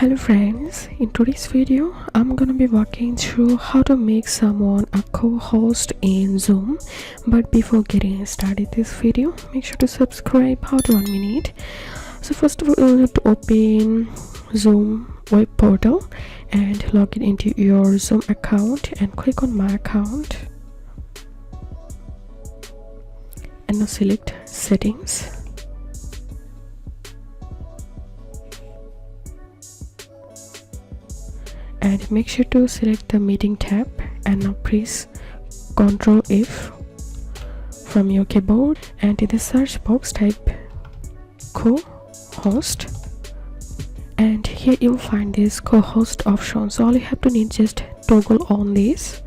Hello friends, in today's video I'm gonna be walking through how to make someone a co-host in Zoom. But before getting started this video, make sure to subscribe. How to 1 minute. So first of all, you'll need to open Zoom web portal and log in into your Zoom account and click on my account and now select settings. And make sure to select the meeting tab and now press Ctrl F from your keyboard, and in the search box type co-host, and here you'll find this co-host option. So all you have to need just toggle on this,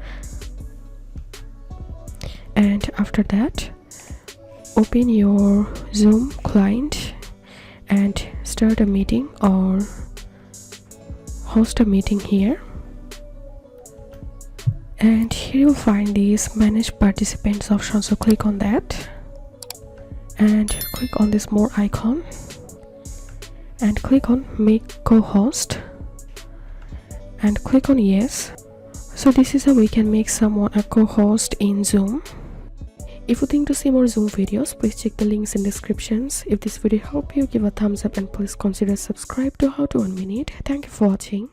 and after that open your Zoom client and start a meeting or host a meeting here, and here you'll find this manage participants option. So click on that and click on this more icon and click on make co-host and click on yes. So this is how we can make someone a co-host in Zoom. If you think to see more Zoom videos, please check the links in descriptions. If this video helped you, give a thumbs up and please consider subscribe to How to 1 Minute. Thank you for watching.